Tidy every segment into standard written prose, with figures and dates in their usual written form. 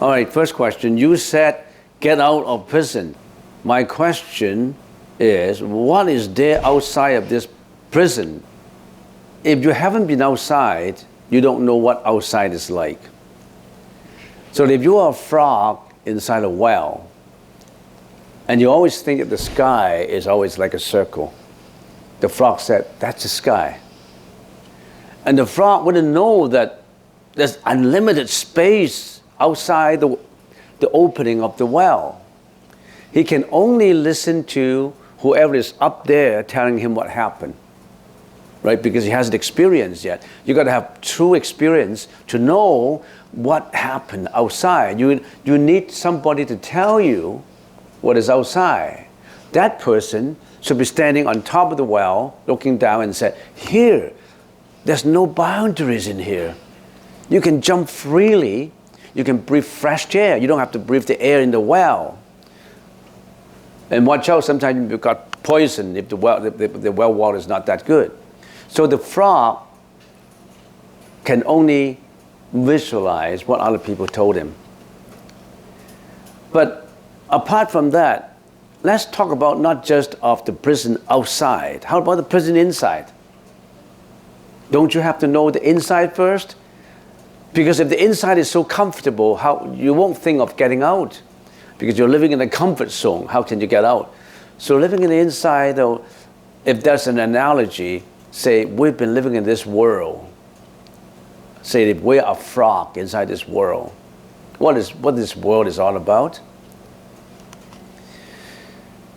All right, first question. You said get out of prison. My question is, what is there outside of this prison? If you haven't been outside, you don't know what outside is like. So if you are a frog inside a well, and you always think that the sky is always like a circle, the frog said, that's the sky. And the frog wouldn't know that there's unlimited space outside the opening of the well. He can only listen to whoever is up there telling him what happened, right? Because he hasn't experienced yet. You got to have true experience to know what happened outside. You need somebody to tell you what is outside. That person should be standing on top of the well, looking down and say, here, there's no boundaries in here. You can jump freely. You can breathe fresh air. You don't have to breathe the air in the well. And watch out, sometimes you've got poison if the well water is not that good. So the frog can only visualize what other people told him. But apart from that, let's talk about not just of the prison outside. How about the prison inside? Don't you have to know the inside first? Because if the inside is so comfortable, you won't think of getting out. Because you're living in a comfort zone, how can you get out? So living in the inside, though, if there's an analogy, say we've been living in this world. Say if we're a frog inside this world. What this world is all about?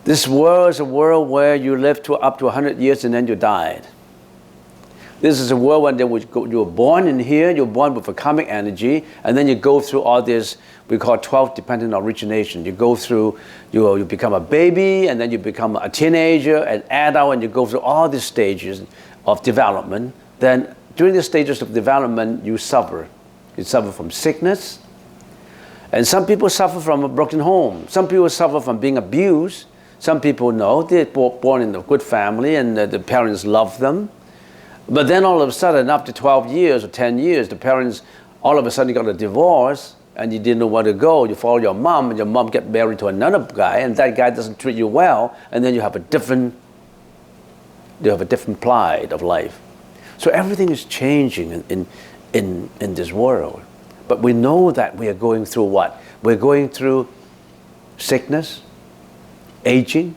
This world is a world where you live up to 100 years and then you died. This is a world when you were born in here, you're born with a karmic energy, and then you go through all this, we call 12 dependent origination. You go through, you become a baby, and then you become a teenager, an adult, and you go through all these stages of development. Then during the stages of development, you suffer. You suffer from sickness, and some people suffer from a broken home. Some people suffer from being abused. Some people know they're born in a good family, and the parents love them. But then all of a sudden, after 12 years or 10 years, the parents all of a sudden got a divorce and you didn't know where to go. You follow your mom and your mom get married to another guy and that guy doesn't treat you well, and then you have a different plight of life. So everything is changing in this world. But we know that we are going through what? We're going through sickness, aging,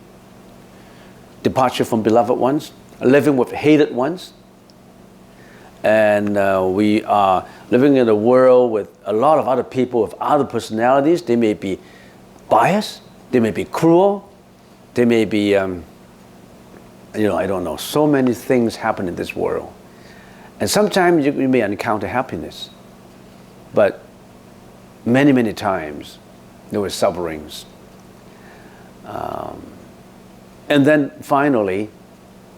departure from beloved ones, living with hated ones. And we are living in a world with a lot of other people with other personalities. They may be biased, they may be cruel, they may be, I don't know, so many things happen in this world. And sometimes you may encounter happiness, but many, many times there were sufferings. And then finally,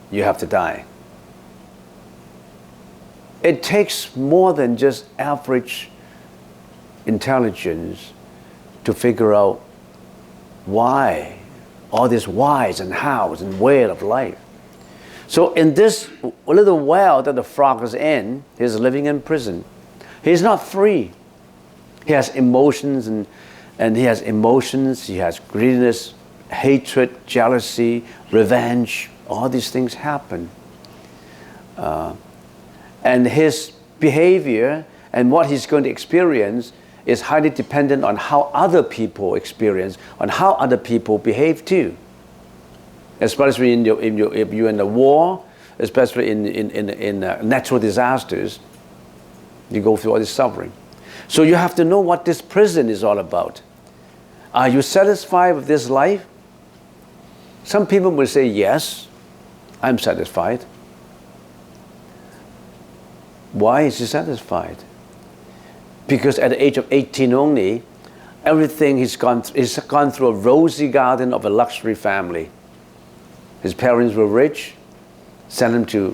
you have to die. It takes more than just average intelligence to figure out why, all this whys and hows and where of life. So in this little well that the frog is in, he's living in prison. He's not free. He has emotions and he has emotions, he has greediness, hatred, jealousy, revenge, all these things happen. And his behavior and what he's going to experience is highly dependent on how other people experience, on how other people behave too. Especially if you're in a war, especially in natural disasters, you go through all this suffering. So you have to know what this prison is all about. Are you satisfied with this life? Some people will say, yes, I'm satisfied. Why is he satisfied? Because at the age of 18 only, everything he's gone through a rosy garden of a luxury family. His parents were rich, sent him to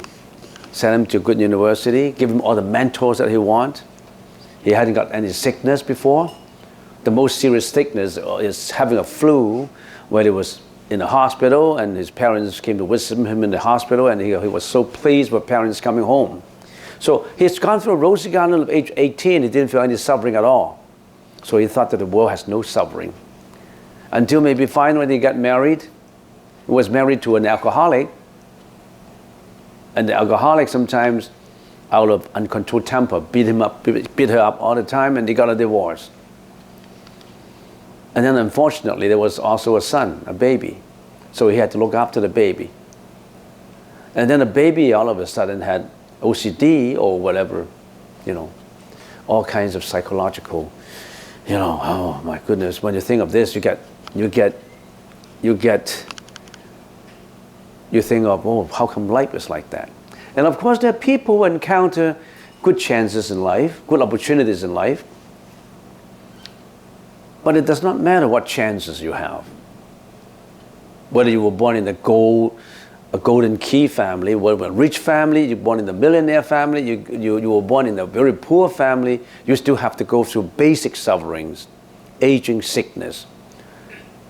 a good university, give him all the mentors that he wants. He hadn't got any sickness before. The most serious sickness is having a flu, where he was in the hospital and his parents came to visit him in the hospital, and he was so pleased with parents coming home. So he's gone through a rosy garden at age 18, he didn't feel any suffering at all. So he thought that the world has no suffering. Until maybe finally he got married. He was married to an alcoholic. And the alcoholic sometimes, out of uncontrolled temper, beat her up all the time, and they got a divorce. And then unfortunately there was also a son, a baby. So he had to look after the baby. And then the baby all of a sudden had OCD or whatever, all kinds of psychological, oh my goodness, when you think of this, you think of, oh, how come life is like that? And of course there are people who encounter good chances in life, good opportunities in life, but it does not matter what chances you have. Whether you were born in a golden key family, whether a rich family, you were born in a millionaire family, you were born in a very poor family, you still have to go through basic sufferings, aging, sickness,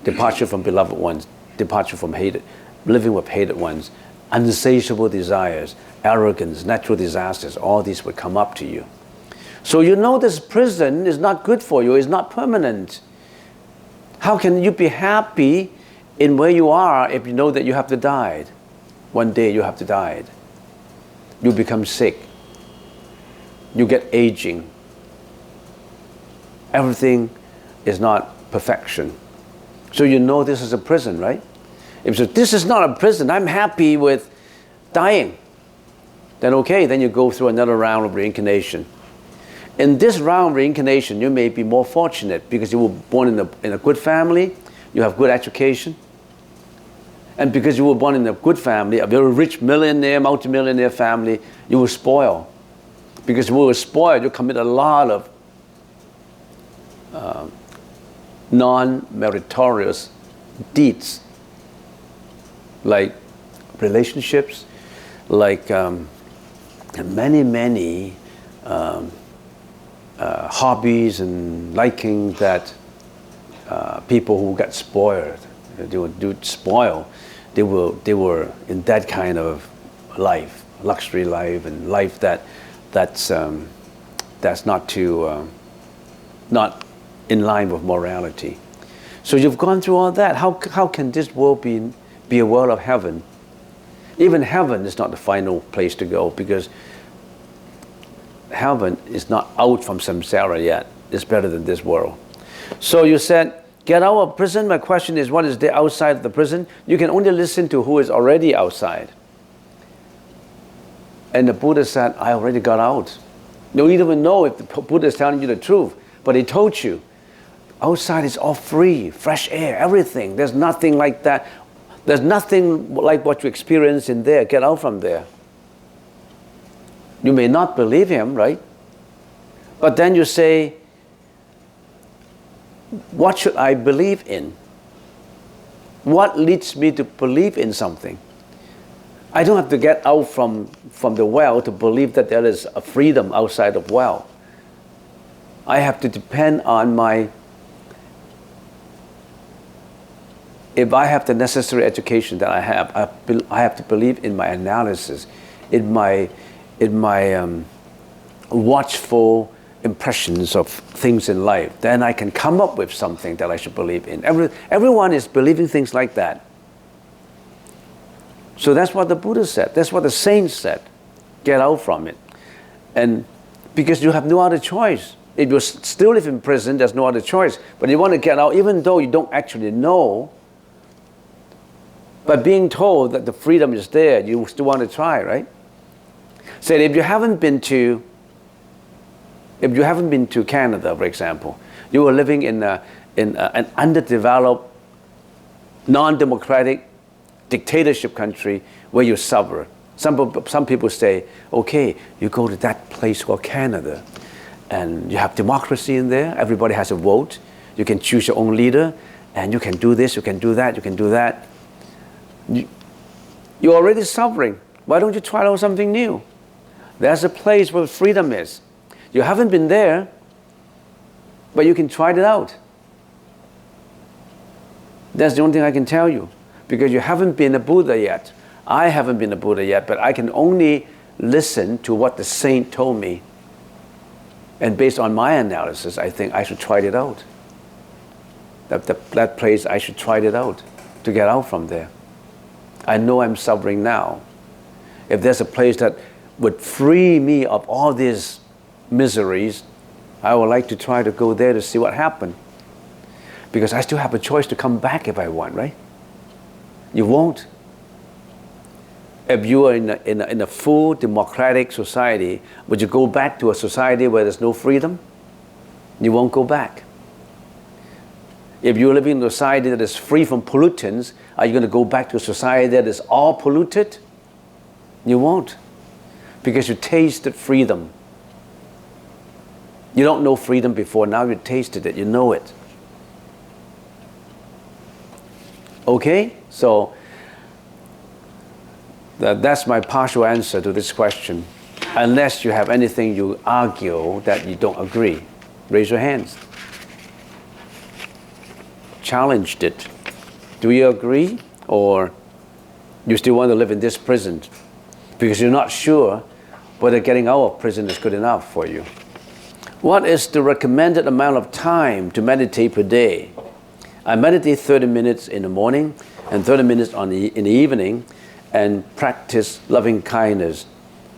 departure from beloved ones, departure from hated, living with hated ones, insatiable desires, arrogance, natural disasters, all these will come up to you. So this prison is not good for you, it's not permanent. How can you be happy in where you are if you know that you have to die? One day you have to die. You become sick. You get aging. Everything is not perfection. So this is a prison, right? If you say, this is not a prison, I'm happy with dying, then okay, then you go through another round of reincarnation. In this round of reincarnation, you may be more fortunate because you were born in a good family, you have good education, and because you were born in a good family, a very rich millionaire, multimillionaire family, you were spoiled. Because you were spoiled, you commit a lot of non-meritorious deeds, like relationships, like many hobbies and liking that people who got spoiled, they were in that kind of life, luxury life, and life that's not in line with morality. So you've gone through all that. How can this world be a world of heaven? Even heaven is not the final place to go, because heaven is not out from samsara yet. It's better than this world. So you said, get out of prison. My question is, what is there outside of the prison? You can only listen to who is already outside. And the Buddha said, I already got out. You don't even know if the Buddha is telling you the truth, but he told you. Outside is all free, fresh air, everything. There's nothing like that. There's nothing like what you experience in there. Get out from there. You may not believe him, right? But then you say, what should I believe in? What leads me to believe in something? I don't have to get out from the well to believe that there is a freedom outside of well. I have to depend on if I have the necessary education that I have to believe in my analysis, in my watchful impressions of things in life. Then I can come up with something that I should believe in. Everyone is believing things like that. So that's what the Buddha said. That's what the saints said. Get out from it. And because you have no other choice. If you still live in prison, there's no other choice. But you want to get out, even though you don't actually know. But being told that the freedom is there, you still want to try, right? Say, if you haven't been to Canada, for example, you were living in an underdeveloped, non-democratic dictatorship country where you suffer. Some people say, okay, you go to that place called Canada, and you have democracy in there. Everybody has a vote. You can choose your own leader, and you can do this, you can do that, you can do that. You're already suffering. Why don't you try out something new? There's a place where freedom is. You haven't been there, but you can try it out. That's the only thing I can tell you, because you haven't been a Buddha yet. I haven't been a Buddha yet, but I can only listen to what the saint told me. And based on my analysis, I think I should try it out. That place, I should try it out to get out from there. I know I'm suffering now. If there's a place that would free me of all these miseries, I would like to try to go there to see what happened. Because I still have a choice to come back if I want, right? You won't. If you are in a full democratic society, would you go back to a society where there's no freedom? You won't go back. If you're living in a society that is free from pollutants, are you going to go back to a society that is all polluted? You won't. Because you tasted freedom. You don't know freedom before, now you tasted it, you know it. Okay? So, that's my partial answer to this question. Unless you have anything you argue that you don't agree. Raise your hands. Challenged it. Do you agree? Or you still want to live in this prison? Because you're not sure whether getting out of prison is good enough for you. What is the recommended amount of time to meditate per day? I meditate 30 minutes in the morning and 30 minutes in the evening, and practice loving kindness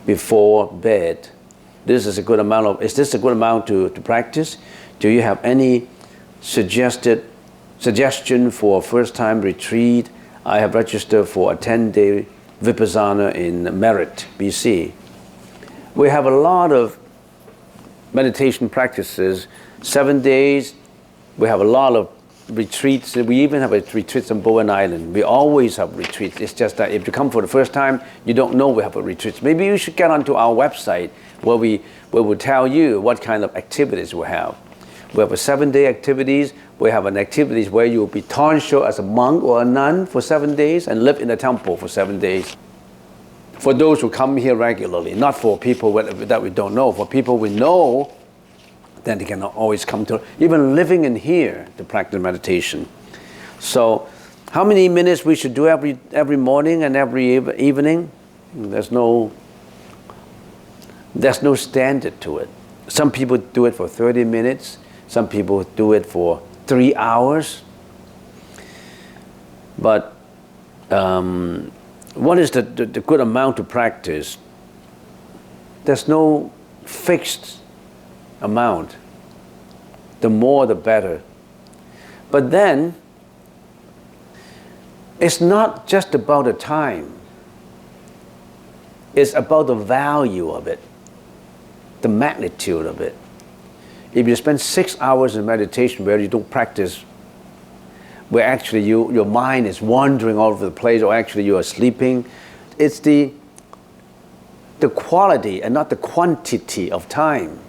before bed. Is this a good amount to practice? Do you have any suggestion for a first-time retreat? I have registered for a 10-day Vipassana in Merritt, BC. We have a lot of meditation practices, 7 days. We have a lot of retreats. We even have a retreat on Bowen Island. We always have retreats. It's just that if you come for the first time, you don't know we have a retreat. Maybe you should get onto our website where we will tell you what kind of activities we have. We have a 7-day activities. We have an activities where you will be tonsured as a monk or a nun for 7 days and live in a temple for 7 days. For those who come here regularly, not for people that we don't know. For people we know, then they can always come to, even living in here, to practice meditation. So, how many minutes we should do every morning and every evening? There's no standard to it. Some people do it for 30 minutes. Some people do it for 3 hours. But what is the good amount to practice? There's no fixed amount. The more the better. But then, it's not just about the time. It's about the value of it, the magnitude of it. If you spend 6 hours in meditation where you don't practice, where actually your mind is wandering all over the place, or actually you are sleeping, it's the quality and not the quantity of time.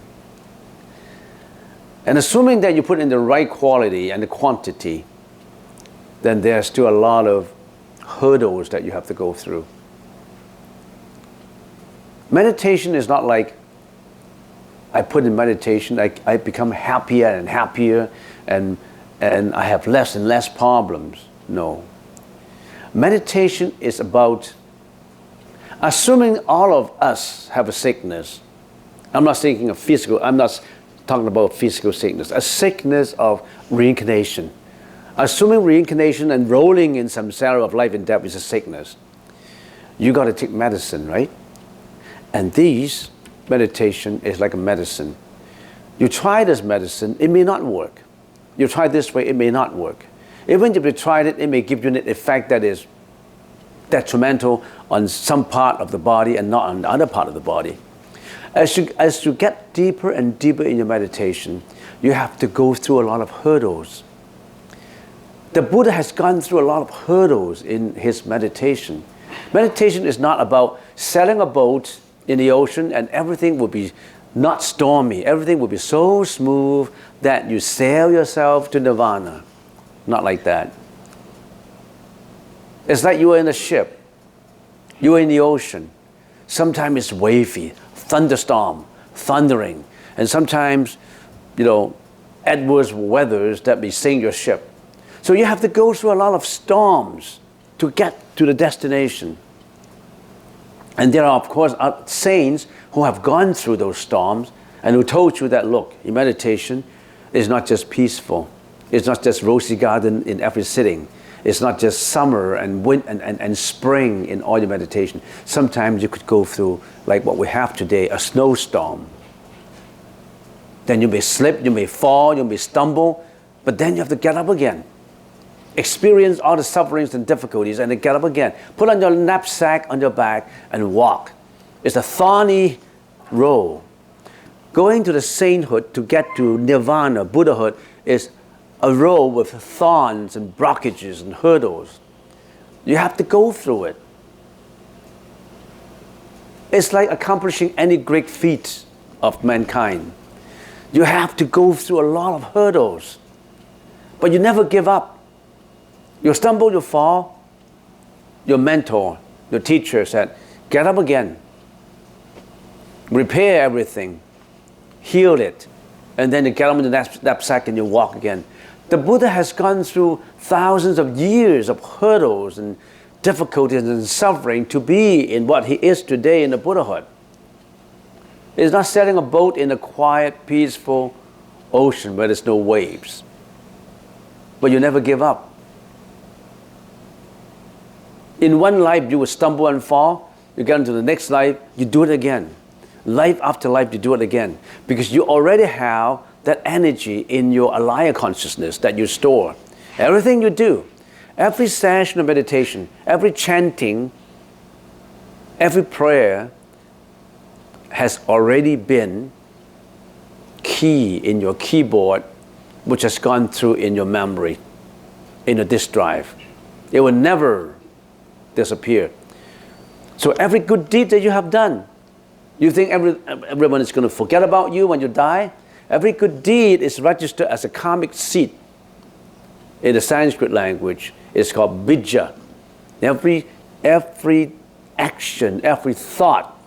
And assuming that you put in the right quality and the quantity, then there's still a lot of hurdles that you have to go through. Meditation is not like I put in meditation, I become happier and happier, and I have less and less problems. No. Meditation is about assuming all of us have a sickness. I'm not thinking of physical, I'm not talking about physical sickness, a sickness of reincarnation. Assuming reincarnation and rolling in some sorrow of life and death is a sickness. You got to take medicine, right? And these meditation is like a medicine. You try this medicine, it may not work. You try this way, it may not work. Even if you tried it, it may give you an effect that is detrimental on some part of the body and not on the other part of the body. As you get deeper and deeper in your meditation, you have to go through a lot of hurdles. The Buddha has gone through a lot of hurdles in his meditation. Meditation is not about sailing a boat in the ocean and everything will be not stormy. Everything will be so smooth that you sail yourself to nirvana. Not like that. It's like you are in a ship. You are in the ocean. Sometimes it's wavy, thunderstorm, thundering, and sometimes, adverse weathers that may sink your ship. So you have to go through a lot of storms to get to the destination. And there are, of course, saints who have gone through those storms and who told you that, look, in meditation is not just peaceful, it's not just rosy garden in every sitting, it's not just summer and winter and spring in all your meditation. Sometimes you could go through, like what we have today, a snowstorm. Then you may slip, you may fall, you may stumble, but then you have to get up again. Experience all the sufferings and difficulties and then get up again. Put on your knapsack on your back and walk. It's a thorny road. Going to the sainthood to get to nirvana, Buddhahood, is a road with thorns and blockages and hurdles. You have to go through it. It's like accomplishing any great feat of mankind. You have to go through a lot of hurdles, but you never give up. You stumble, you fall. Your mentor, your teacher said, get up again. Repair everything. Heal it. And then you get on the knapsack and you walk again. The Buddha has gone through thousands of years of hurdles and difficulties and suffering to be in what he is today in the Buddhahood. He's not sailing a boat in a quiet, peaceful ocean where there's no waves. But you never give up. In one life, you will stumble and fall. You get into the next life, you do it again. Life after life, you do it again. Because you already have that energy in your alaya consciousness that you store. Everything you do, every session of meditation, every chanting, every prayer has already been key in your keyboard, which has gone through in your memory, in your disk drive. It will never disappear. So every good deed that you have done, you think everyone is going to forget about you when you die? Every good deed is registered as a karmic seed. In the Sanskrit language, it's called bija. Every action, every thought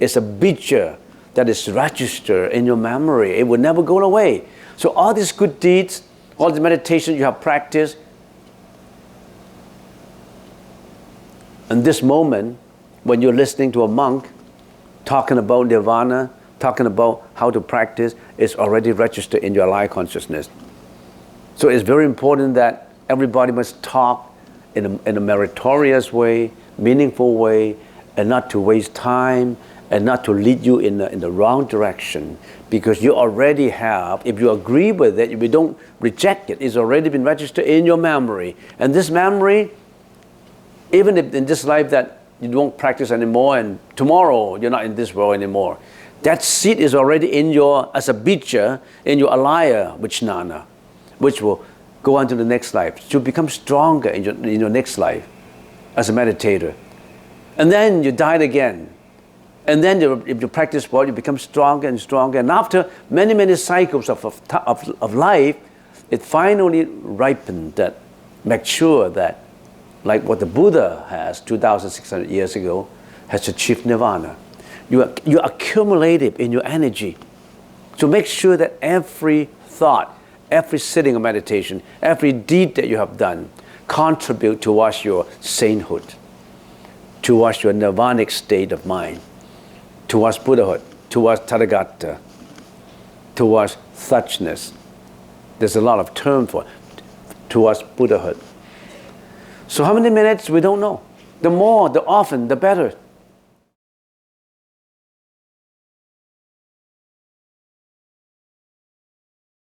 is a bija that is registered in your memory. It will never go away. So all these good deeds, all the meditation you have practiced, in this moment, when you're listening to a monk talking about nirvana, talking about how to practice, it's already registered in your life consciousness. So it's very important that everybody must talk in a meritorious way, meaningful way, and not to waste time, and not to lead you in the wrong direction. Because you already have, if you agree with it, if you don't reject it, it's already been registered in your memory. And this memory, even if in this life that you don't practice anymore and tomorrow you're not in this world anymore, that seed is already in your, as a bija, in your alaya vijnana, which will go on to the next life. To become stronger in your next life as a meditator. And then you die again. And then if you practice well, you become stronger and stronger. And after many, many cycles of life, it finally ripened, that mature, that like what the Buddha has 2,600 years ago, has achieved nirvana. You accumulate it in your energy. So make sure that every thought, every sitting of meditation, every deed that you have done contribute towards your sainthood, towards your nirvanic state of mind, towards Buddhahood, towards Tathagata, towards suchness. There's a lot of term for it, towards Buddhahood. So how many minutes? We don't know. The more, the often, the better.